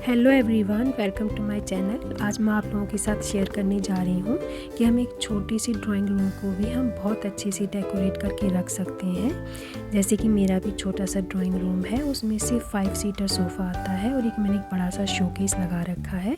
Hello everyone, welcome to my channel. आज मैं आप लोगों के साथ शेयर करने जा रही हूँ कि हम एक छोटी सी ड्राइंग रूम को भी हम बहुत अच्छे से डेकोरेट करके रख सकते हैं। जैसे कि मेरा भी छोटा सा ड्राइंग रूम है, उसमें से 5 सीटर सोफ़ा आता है और मैंने एक बड़ा सा शोकेस लगा रखा है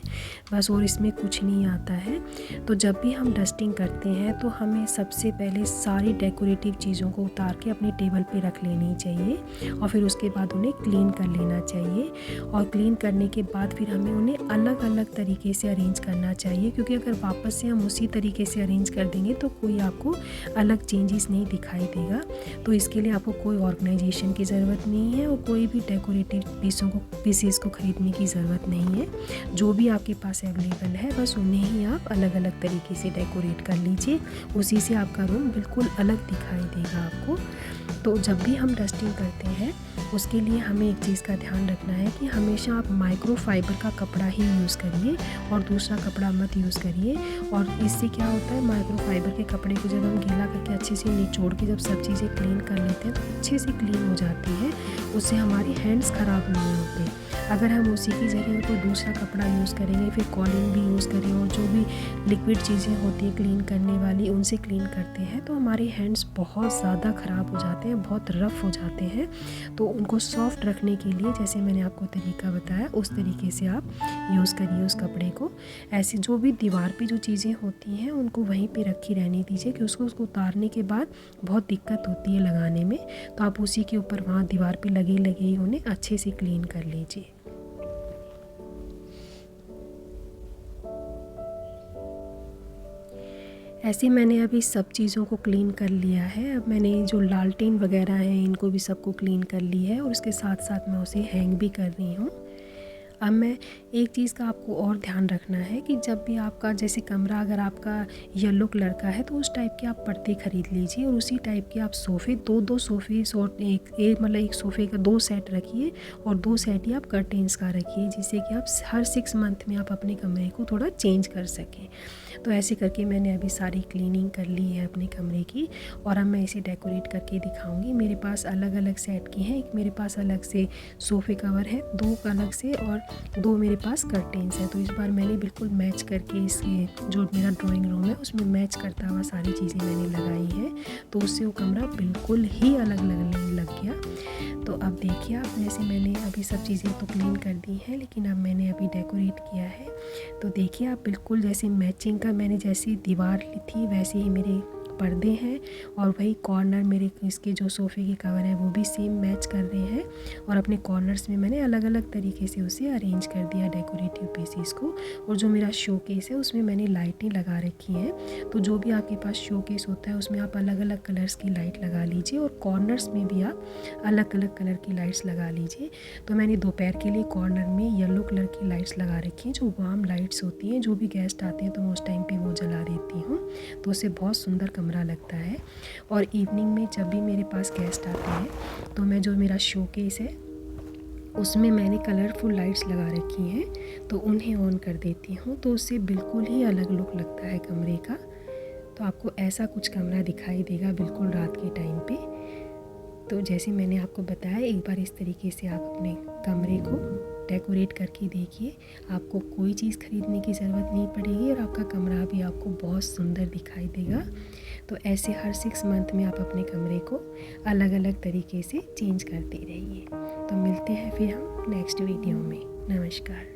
बस, और इसमें कुछ नहीं आता है। तो जब भी हम डस्टिंग करते हैं तो हमें सबसे पहले सारी डेकोरेटिव चीज़ों को उतार के अपने टेबल पर रख लेनी चाहिए और फिर उसके बाद उन्हें क्लीन कर लेना चाहिए। और क्लीन करने के बाद फिर हमें उन्हें अलग अलग तरीके से अरेंज करना चाहिए, क्योंकि अगर वापस से हम उसी तरीके से अरेंज कर देंगे तो कोई आपको अलग चेंजेस नहीं दिखाई देगा। तो इसके लिए आपको कोई ऑर्गेनाइजेशन की ज़रूरत नहीं है और कोई भी डेकोरेटिव पीसेस को ख़रीदने की ज़रूरत नहीं है। जो भी आपके पास अवेलेबल है बस उन्हें ही आप अलग अलग तरीके से डेकोरेट कर लीजिए, उसी से आपका रूम बिल्कुल अलग दिखाई देगा आपको। तो जब भी हम डस्टिंग करते हैं उसके लिए हमें एक चीज़ का ध्यान रखना है कि हमेशा आप माइक्रोफाइबर का कपड़ा ही यूज़ करिए और दूसरा कपड़ा मत यूज़ करिए। और इससे क्या होता है, माइक्रोफाइबर के कपड़े को जब हम गीला करके अच्छे से निचोड़ के जब सब चीज़ें क्लीन कर लेते हैं तो अच्छे से क्लीन हो जाती है, उससे हमारी हैंड्स ख़राब नहीं होते। अगर हम उसी की जगह कोई दूसरा कपड़ा यूज़ करेंगे, फिर कॉलिंग भी यूज़ करें और जो भी लिक्विड चीज़ें होती हैं क्लीन करने वाली उनसे क्लीन करते हैं तो हमारे हैंड्स बहुत ज़्यादा ख़राब हो जाते हैं, बहुत रफ़ हो जाते हैं। तो उनको सॉफ्ट रखने के लिए जैसे मैंने आपको तरीका बताया उस तरीके से आप यूज़ करिए उस कपड़े को। ऐसे जो भी दीवार पे जो चीज़ें होती हैं उनको वहीं पे रखी रहने दीजिए, कि उसको उतारने के बाद बहुत दिक्कत होती है लगाने में। तो आप उसी के ऊपर वहाँ दीवार पे लगे ही उन्हें अच्छे से क्लीन कर लीजिए। ऐसे मैंने अभी सब चीज़ों को क्लीन कर लिया है। अब मैंने जो लालटेन वगैरह हैं इनको भी सबको क्लीन कर ली है और उसके साथ साथ मैं उसे हैंग भी कर रही हूँ। अब मैं एक चीज़ का आपको और ध्यान रखना है कि जब भी आपका जैसे कमरा अगर आपका येलो कलर का है तो उस टाइप के आप पर्दे ख़रीद लीजिए और उसी टाइप के आप सोफ़े दो सोफ़े और एक सोफ़े का 2 सेट रखिए और 2 सेट ही आप कर्टेंस का रखिए, जिससे कि आप हर 6 मंथ में आप अपने कमरे को थोड़ा चेंज कर सकें। तो ऐसे करके मैंने अभी सारी क्लीनिंग कर ली है अपने कमरे की और अब मैं इसे डेकोरेट करके दिखाऊंगी। मेरे पास अलग अलग सेट की हैं, एक मेरे पास अलग से सोफ़े कवर है, 2 अलग से और 2 मेरे पास कर्टेंस हैं। तो इस बार मैंने बिल्कुल मैच करके इसके जो मेरा ड्राइंग रूम है उसमें मैच करता हुआ सारी चीज़ें मैंने लगाई है, तो उससे वो कमरा बिल्कुल ही अलग लगने लग गया। तो अब देखिए आप, जैसे मैंने अभी सब चीज़ें तो क्लीन कर दी हैं लेकिन अब मैंने अभी डेकोरेट किया है। तो देखिए आप, बिल्कुल जैसे मैचिंग का मैंने जैसी दीवार ली थी वैसे ही मेरे पर्दे हैं और वही कॉर्नर मेरे इसके जो सोफ़े के कवर है वो भी सेम मैच कर रहे हैं। और अपने कॉर्नर्स में मैंने अलग अलग तरीके से उसे अरेंज कर दिया डेकोरेटिव पीसेस को। और जो मेरा शोकेस है उसमें मैंने लाइटें लगा रखी हैं। तो जो भी आपके पास शोकेस होता है उसमें आप अलग अलग कलर्स की लाइट लगा लीजिए और कॉर्नर्स में भी आप अलग अलग कलर की लाइट्स लगा लीजिए। तो मैंने दोपहर के लिए कॉर्नर में येलो कलर की लाइट्स लगा रखी हैं, जो वार्म लाइट्स होती हैं। जो भी गेस्ट आते हैं तो मैं उस टाइम पे वो जला देती हूँ, तो उससे बहुत सुंदर कमरा लगता है। और इवनिंग में जब भी मेरे पास गेस्ट आते हैं तो मैं जो मेरा शोकेस है उसमें मैंने कलरफुल लाइट्स लगा रखी हैं, तो उन्हें ऑन कर देती हूँ, तो उससे बिल्कुल ही अलग लुक लगता है कमरे का। तो आपको ऐसा कुछ कमरा दिखाई देगा बिल्कुल रात के टाइम पे। तो जैसे मैंने आपको बताया, एक बार इस तरीके से आप अपने कमरे को डेकोरेट करके देखिए, आपको कोई चीज़ ख़रीदने की ज़रूरत नहीं पड़ेगी और आपका कमरा भी आपको बहुत सुंदर दिखाई देगा। तो ऐसे हर 6 मंथ में आप अपने कमरे को अलग अलग तरीके से चेंज करते रहिए। तो मिलते हैं फिर हम नेक्स्ट वीडियो में। नमस्कार।